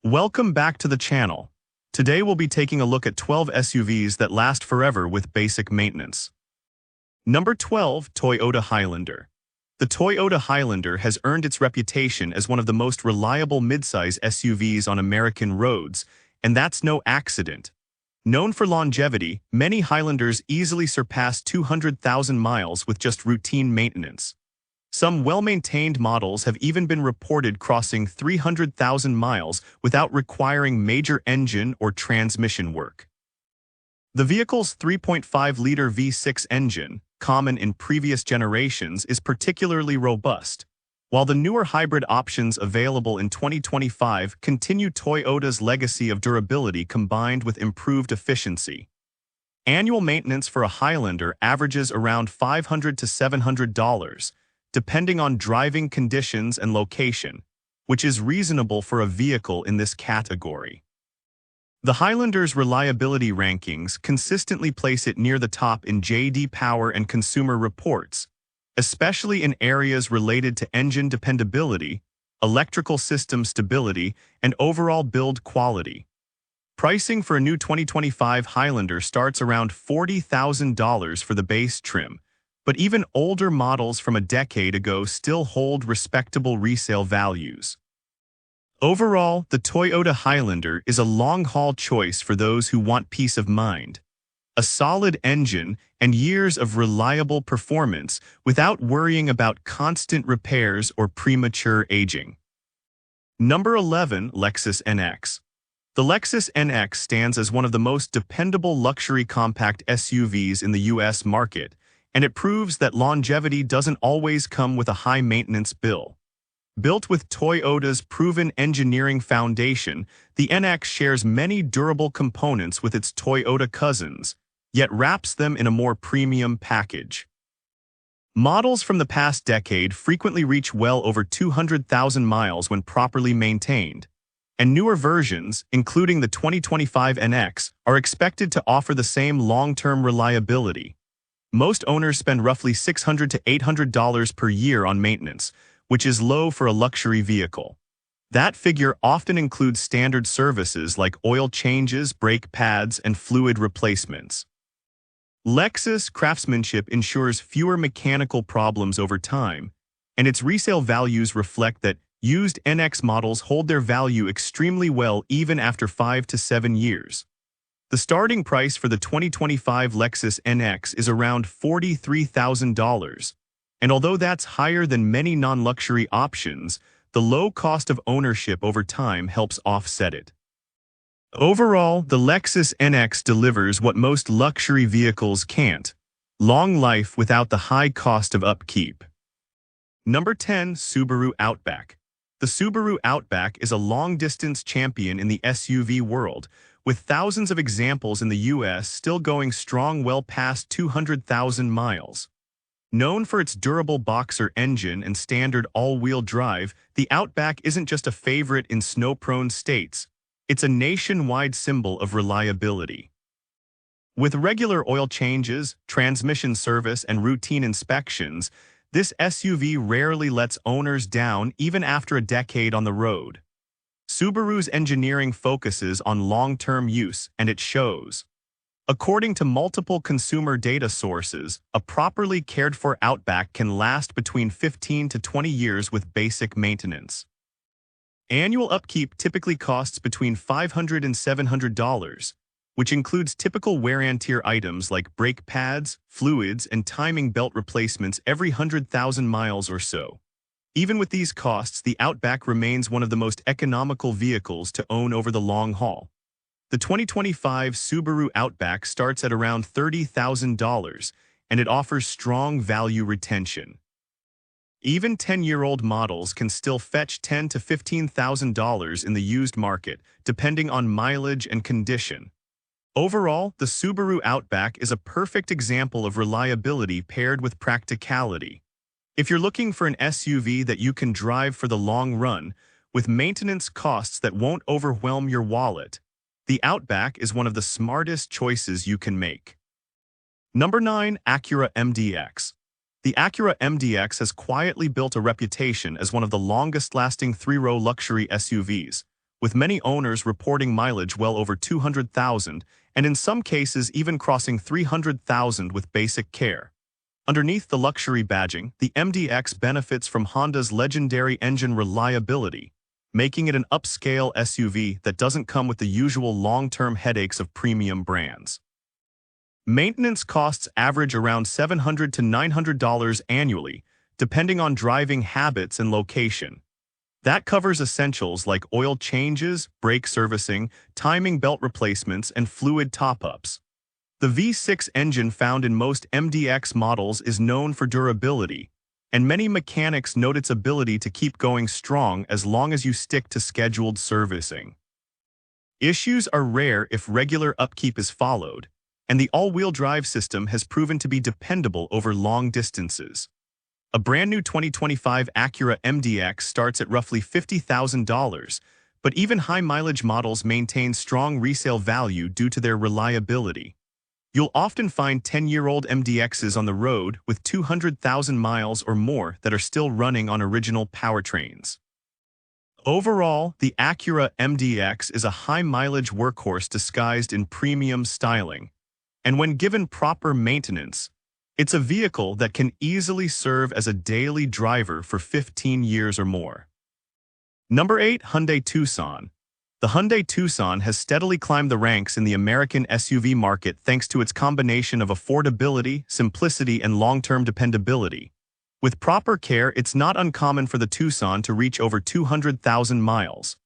Welcome back to the channel. Today we'll be taking a look at 12 SUVs that last forever with basic maintenance. Number 12, Toyota Highlander. The Toyota Highlander has earned its reputation as one of the most reliable midsize SUVs on American roads, and that's no accident. Known for longevity, many Highlanders easily surpass 200,000 miles with just routine maintenance. Some well-maintained models have even been reported crossing 300,000 miles without requiring major engine or transmission work. The vehicle's 3.5-liter V6 engine, common in previous generations, is particularly robust, while the newer hybrid options available in 2025 continue Toyota's legacy of durability combined with improved efficiency. Annual maintenance for a Highlander averages around $500 to $700, depending on driving conditions and location, which is reasonable for a vehicle in this category. The Highlander's reliability rankings consistently place it near the top in J.D. Power and Consumer Reports, especially in areas related to engine dependability, electrical system stability, and overall build quality. Pricing for a new 2025 Highlander starts around $40,000 for the base trim, but even older models from a decade ago still hold respectable resale values. Overall, the Toyota Highlander is a long-haul choice for those who want peace of mind. A solid engine and years of reliable performance without worrying about constant repairs or premature aging. Number 11, Lexus NX. The Lexus NX stands as one of the most dependable luxury compact SUVs in the U.S. market, and it proves that longevity doesn't always come with a high-maintenance bill. Built with Toyota's proven engineering foundation, the NX shares many durable components with its Toyota cousins, yet wraps them in a more premium package. Models from the past decade frequently reach well over 200,000 miles when properly maintained, and newer versions, including the 2025 NX, are expected to offer the same long-term reliability. Most owners spend roughly $600 to $800 per year on maintenance, which is low for a luxury vehicle. That figure often includes standard services like oil changes, brake pads, and fluid replacements. Lexus craftsmanship ensures fewer mechanical problems over time, and its resale values reflect that used NX models hold their value extremely well even after 5 to 7 years. The starting price for the 2025 Lexus NX is around $43,000, and although that's higher than many non-luxury options, the low cost of ownership over time helps offset it. Overall, the Lexus NX delivers what most luxury vehicles can't: long life without the high cost of upkeep. Number 10, Subaru Outback. The Subaru Outback is a long-distance champion in the SUV world, with thousands of examples in the U.S. still going strong well past 200,000 miles. Known for its durable boxer engine and standard all-wheel drive, the Outback isn't just a favorite in snow-prone states. It's a nationwide symbol of reliability. With regular oil changes, transmission service, and routine inspections, this SUV rarely lets owners down even after a decade on the road. Subaru's engineering focuses on long-term use, and it shows. According to multiple consumer data sources, a properly cared-for Outback can last between 15 to 20 years with basic maintenance. Annual upkeep typically costs between $500 and $700, which includes typical wear-and-tear items like brake pads, fluids, and timing belt replacements every 100,000 miles or so. Even with these costs, the Outback remains one of the most economical vehicles to own over the long haul. The 2025 Subaru Outback starts at around $30,000, and it offers strong value retention. Even 10-year-old models can still fetch $10,000 to $15,000 in the used market, depending on mileage and condition. Overall, the Subaru Outback is a perfect example of reliability paired with practicality. If you're looking for an SUV that you can drive for the long run, with maintenance costs that won't overwhelm your wallet, the Outback is one of the smartest choices you can make. Number 9, Acura MDX. The Acura MDX has quietly built a reputation as one of the longest-lasting three-row luxury SUVs, with many owners reporting mileage well over 200,000 and in some cases even crossing 300,000 with basic care. Underneath the luxury badging, the MDX benefits from Honda's legendary engine reliability, making it an upscale SUV that doesn't come with the usual long-term headaches of premium brands. Maintenance costs average around $700 to $900 annually, depending on driving habits and location. That covers essentials like oil changes, brake servicing, timing belt replacements, and fluid top-ups. The V6 engine found in most MDX models is known for durability, and many mechanics note its ability to keep going strong as long as you stick to scheduled servicing. Issues are rare if regular upkeep is followed, and the all-wheel drive system has proven to be dependable over long distances. A brand new 2025 Acura MDX starts at roughly $50,000, but even high-mileage models maintain strong resale value due to their reliability. You'll often find 10-year-old MDXs on the road with 200,000 miles or more that are still running on original powertrains. Overall, the Acura MDX is a high-mileage workhorse disguised in premium styling, and when given proper maintenance, it's a vehicle that can easily serve as a daily driver for 15 years or more. Number 8. Hyundai Tucson. The Hyundai Tucson has steadily climbed the ranks in the American SUV market thanks to its combination of affordability, simplicity, and long-term dependability. With proper care, it's not uncommon for the Tucson to reach over 200,000 miles.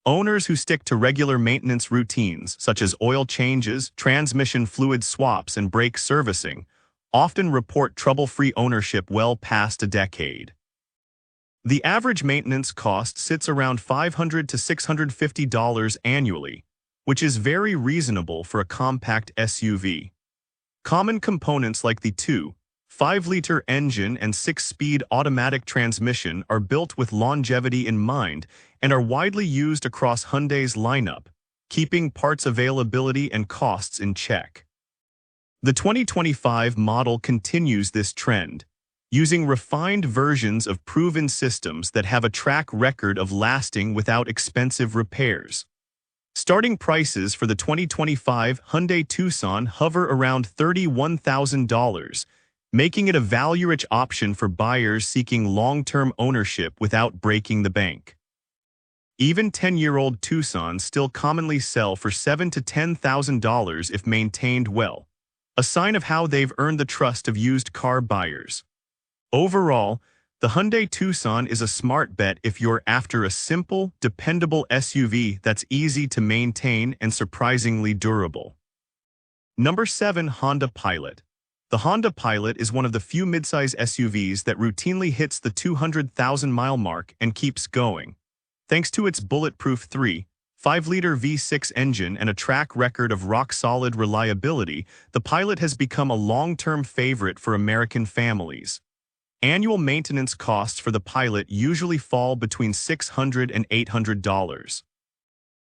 Owners who stick to regular maintenance routines, such as oil changes, transmission fluid swaps, and brake servicing, often report trouble-free ownership well past a decade. The average maintenance cost sits around $500 to $650 annually, which is very reasonable for a compact SUV. Common components like the 2.5-liter engine and 6-speed automatic transmission are built with longevity in mind and are widely used across Hyundai's lineup, keeping parts availability and costs in check. The 2025 model continues this trend, using refined versions of proven systems that have a track record of lasting without expensive repairs. Starting prices for the 2025 Hyundai Tucson hover around $31,000, making it a value-rich option for buyers seeking long-term ownership without breaking the bank. Even 10-year-old Tucsons still commonly sell for $7,000 to $10,000 if maintained well, a sign of how they've earned the trust of used car buyers. Overall, the Hyundai Tucson is a smart bet if you're after a simple, dependable SUV that's easy to maintain and surprisingly durable. Number 7. Honda Pilot. The Honda Pilot is one of the few midsize SUVs that routinely hits the 200,000-mile mark and keeps going. Thanks to its bulletproof 3.5-liter V6 engine and a track record of rock-solid reliability, the Pilot has become a long-term favorite for American families. Annual maintenance costs for the Pilot usually fall between $600 and $800.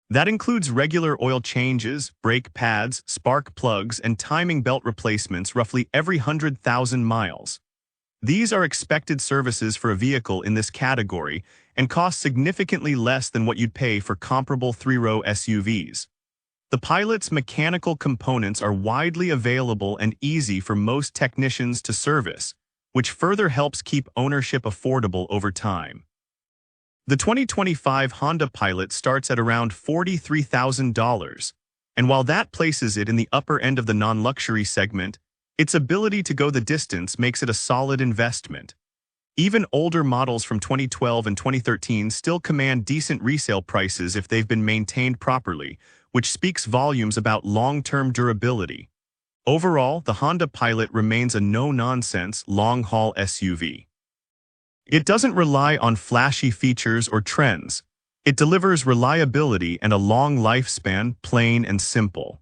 That includes regular oil changes, brake pads, spark plugs, and timing belt replacements roughly every 100,000 miles. These are expected services for a vehicle in this category and cost significantly less than what you'd pay for comparable three-row SUVs. The Pilot's mechanical components are widely available and easy for most technicians to service, which further helps keep ownership affordable over time. The 2025 Honda Pilot starts at around $43,000, and while that places it in the upper end of the non-luxury segment, its ability to go the distance makes it a solid investment. Even older models from 2012 and 2013 still command decent resale prices if they've been maintained properly, which speaks volumes about long-term durability. Overall, the Honda Pilot remains a no-nonsense, long-haul SUV. It doesn't rely on flashy features or trends. It delivers reliability and a long lifespan, plain and simple.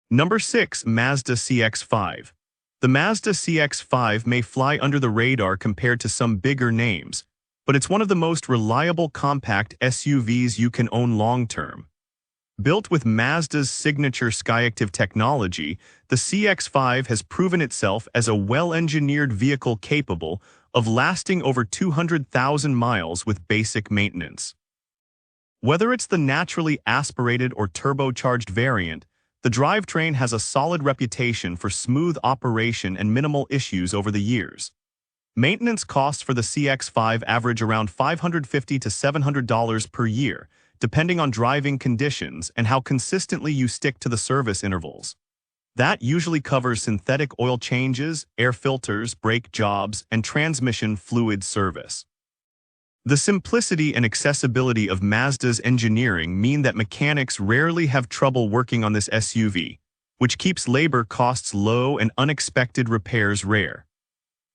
Number 6. Mazda CX-5. The Mazda CX-5 may fly under the radar compared to some bigger names, but it's one of the most reliable compact SUVs you can own long-term. Built with Mazda's signature Skyactiv technology, the CX-5 has proven itself as a well-engineered vehicle capable of lasting over 200,000 miles with basic maintenance. Whether it's the naturally aspirated or turbocharged variant, the drivetrain has a solid reputation for smooth operation and minimal issues over the years. Maintenance costs for the CX-5 average around $550 to $700 per year, depending on driving conditions and how consistently you stick to the service intervals. That usually covers synthetic oil changes, air filters, brake jobs, and transmission fluid service. The simplicity and accessibility of Mazda's engineering mean that mechanics rarely have trouble working on this SUV, which keeps labor costs low and unexpected repairs rare.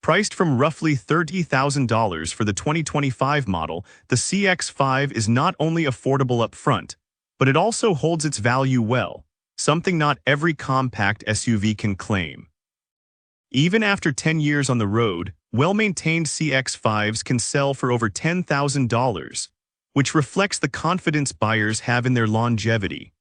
Priced from roughly $30,000 for the 2025 model, the CX-5 is not only affordable up front, but it also holds its value well, something not every compact SUV can claim. Even after 10 years on the road, well-maintained CX-5s can sell for over $10,000, which reflects the confidence buyers have in their longevity.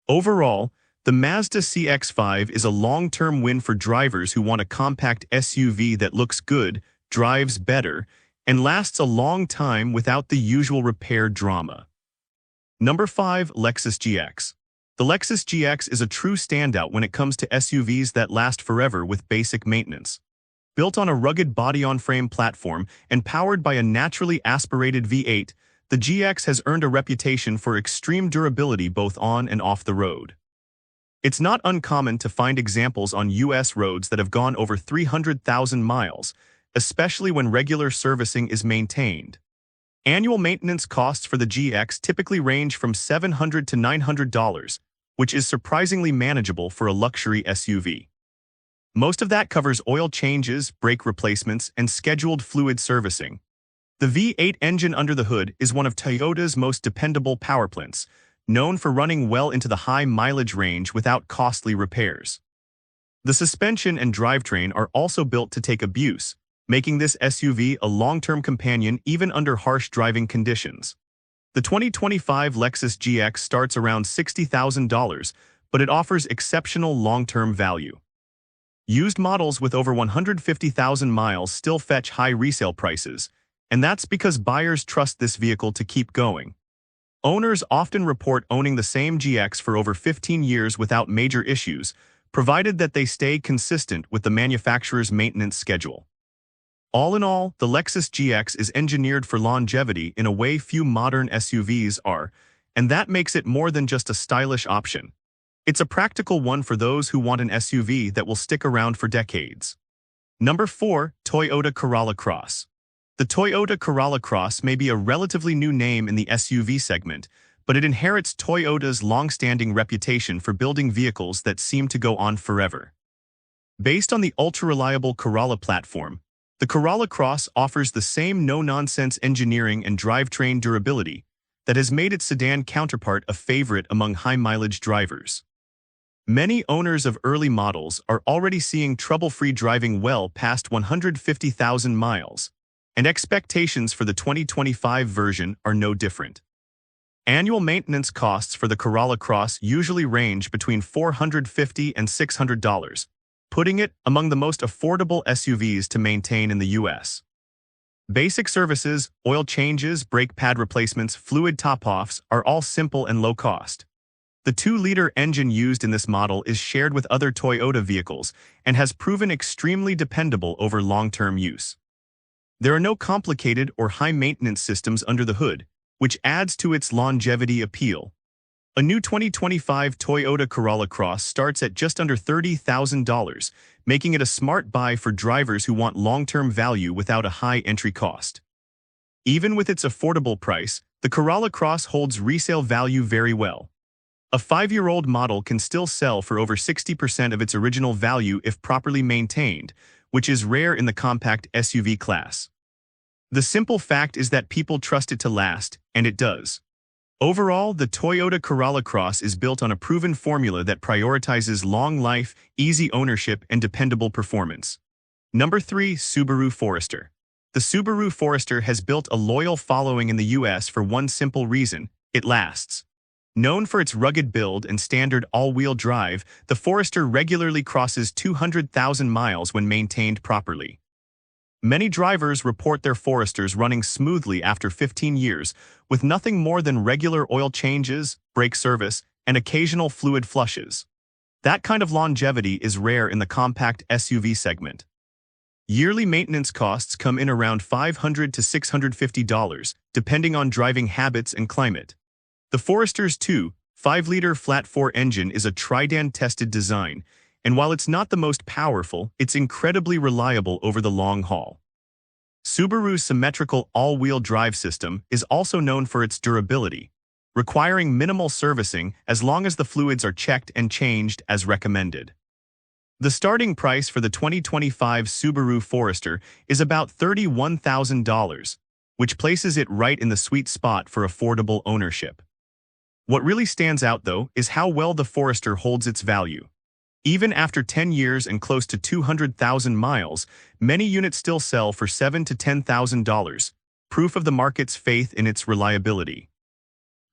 Overall, the Mazda CX-5 is a long-term win for drivers who want a compact SUV that looks good, drives better, and lasts a long time without the usual repair drama. Number 5. Lexus GX. The Lexus GX is a true standout when it comes to SUVs that last forever with basic maintenance. Built on a rugged body-on-frame platform and powered by a naturally aspirated V8, the GX has earned a reputation for extreme durability both on and off the road. It's not uncommon to find examples on U.S. roads that have gone over 300,000 miles, especially when regular servicing is maintained. Annual maintenance costs for the GX typically range from $700 to $900, which is surprisingly manageable for a luxury SUV. Most of that covers oil changes, brake replacements, and scheduled fluid servicing. The V8 engine under the hood is one of Toyota's most dependable power plants, known for running well into the high mileage range without costly repairs. The suspension and drivetrain are also built to take abuse, making this SUV a long-term companion even under harsh driving conditions. The 2025 Lexus GX starts around $60,000, but it offers exceptional long-term value. Used models with over 150,000 miles still fetch high resale prices, and that's because buyers trust this vehicle to keep going. Owners often report owning the same GX for over 15 years without major issues, provided that they stay consistent with the manufacturer's maintenance schedule. All in all, the Lexus GX is engineered for longevity in a way few modern SUVs are, and that makes it more than just a stylish option. It's a practical one for those who want an SUV that will stick around for decades. Number 4. Toyota Corolla Cross. The Toyota Corolla Cross may be a relatively new name in the SUV segment, but it inherits Toyota's long-standing reputation for building vehicles that seem to go on forever. Based on the ultra-reliable Corolla platform, the Corolla Cross offers the same no-nonsense engineering and drivetrain durability that has made its sedan counterpart a favorite among high-mileage drivers. Many owners of early models are already seeing trouble-free driving well past 150,000 miles, and expectations for the 2025 version are no different. Annual maintenance costs for the Corolla Cross usually range between $450 and $600, putting it among the most affordable SUVs to maintain in the U.S. Basic services, oil changes, brake pad replacements, fluid top-offs are all simple and low cost. The 2-liter engine used in this model is shared with other Toyota vehicles and has proven extremely dependable over long-term use. There are no complicated or high-maintenance systems under the hood, which adds to its longevity appeal. A new 2025 Toyota Corolla Cross starts at just under $30,000, making it a smart buy for drivers who want long-term value without a high entry cost. Even with its affordable price, the Corolla Cross holds resale value very well. A 5-year-old model can still sell for over 60% of its original value if properly maintained, which is rare in the compact SUV class. The simple fact is that people trust it to last, and it does. Overall, the Toyota Corolla Cross is built on a proven formula that prioritizes long life, easy ownership, and dependable performance. Number 3. Subaru Forester. The Subaru Forester has built a loyal following in the US for one simple reason: it lasts. Known for its rugged build and standard all-wheel drive, the Forester regularly crosses 200,000 miles when maintained properly. Many drivers report their Foresters running smoothly after 15 years, with nothing more than regular oil changes, brake service, and occasional fluid flushes. That kind of longevity is rare in the compact SUV segment. Yearly maintenance costs come in around $500 to $650, depending on driving habits and climate. The Forester's 2.5-liter flat-4 engine is a Tridan-tested design, and while it's not the most powerful, it's incredibly reliable over the long haul. Subaru's symmetrical all-wheel drive system is also known for its durability, requiring minimal servicing as long as the fluids are checked and changed as recommended. The starting price for the 2025 Subaru Forester is about $31,000, which places it right in the sweet spot for affordable ownership. What really stands out, though, is how well the Forester holds its value. Even after 10 years and close to 200,000 miles, many units still sell for $7,000 to $10,000, proof of the market's faith in its reliability.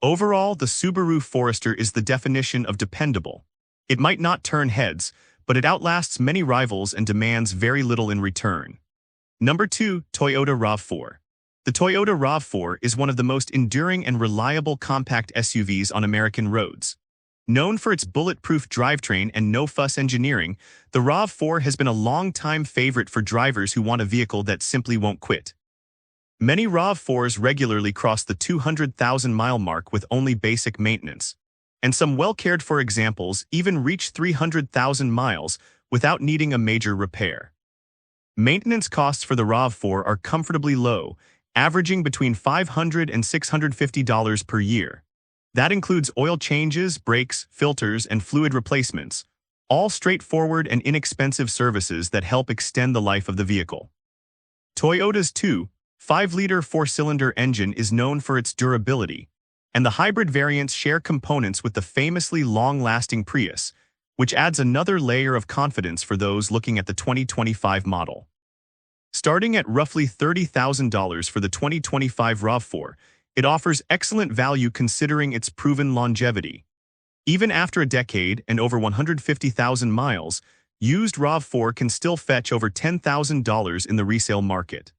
Overall, the Subaru Forester is the definition of dependable. It might not turn heads, but it outlasts many rivals and demands very little in return. Number 2, Toyota RAV4. The Toyota RAV4 is one of the most enduring and reliable compact SUVs on American roads. Known for its bulletproof drivetrain and no-fuss engineering, the RAV4 has been a long-time favorite for drivers who want a vehicle that simply won't quit. Many RAV4s regularly cross the 200,000-mile mark with only basic maintenance, and some well-cared-for examples even reach 300,000 miles without needing a major repair. Maintenance costs for the RAV4 are comfortably low, averaging between $500 and $650 per year. That includes oil changes, brakes, filters, and fluid replacements, all straightforward and inexpensive services that help extend the life of the vehicle. Toyota's 2.5-liter four-cylinder engine is known for its durability, and the hybrid variants share components with the famously long-lasting Prius, which adds another layer of confidence for those looking at the 2025 model. Starting at roughly $30,000 for the 2025 RAV4, it offers excellent value considering its proven longevity. Even after a decade and over 150,000 miles, used RAV4 can still fetch over $10,000 in the resale market.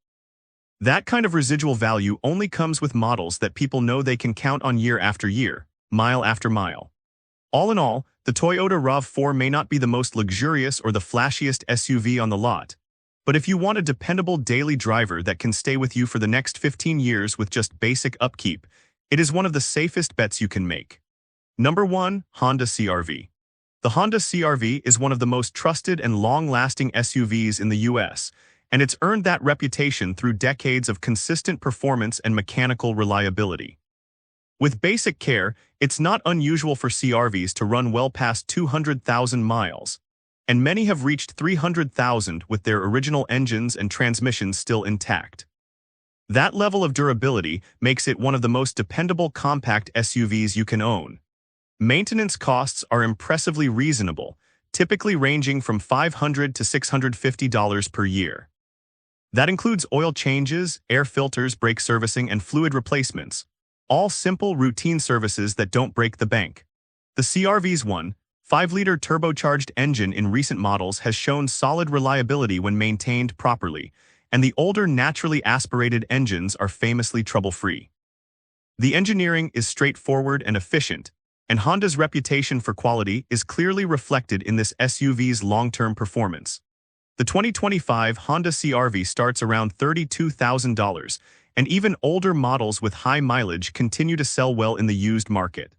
That kind of residual value only comes with models that people know they can count on year after year, mile after mile. All in all, the Toyota RAV4 may not be the most luxurious or the flashiest SUV on the lot, but if you want a dependable daily driver that can stay with you for the next 15 years with just basic upkeep, it is one of the safest bets you can make. Number 1, Honda CR-V. The Honda CR-V is one of the most trusted and long-lasting SUVs in the US, and it's earned that reputation through decades of consistent performance and mechanical reliability. With basic care, it's not unusual for CR-Vs to run well past 200,000 miles, and many have reached 300,000 with their original engines and transmissions still intact. That level of durability makes it one of the most dependable compact SUVs you can own. Maintenance costs are impressively reasonable, typically ranging from $500 to $650 per year. That includes oil changes, air filters, brake servicing, and fluid replacements, all simple routine services that don't break the bank. The CR-V's 1.5-liter turbocharged engine in recent models has shown solid reliability when maintained properly, and the older naturally aspirated engines are famously trouble-free. The engineering is straightforward and efficient, and Honda's reputation for quality is clearly reflected in this SUV's long-term performance. The 2025 Honda CR-V starts around $32,000, and even older models with high mileage continue to sell well in the used market.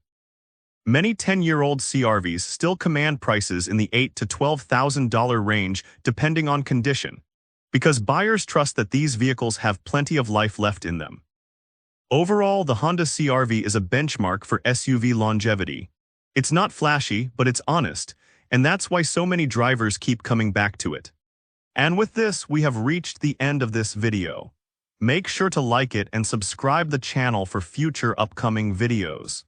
Many 10-year-old CR-Vs still command prices in the $8,000 to $12,000 range depending on condition, because buyers trust that these vehicles have plenty of life left in them. Overall, the Honda CR-V is a benchmark for SUV longevity. It's not flashy, but it's honest, and that's why so many drivers keep coming back to it. And with this, we have reached the end of this video. Make sure to like it and subscribe the channel for future upcoming videos.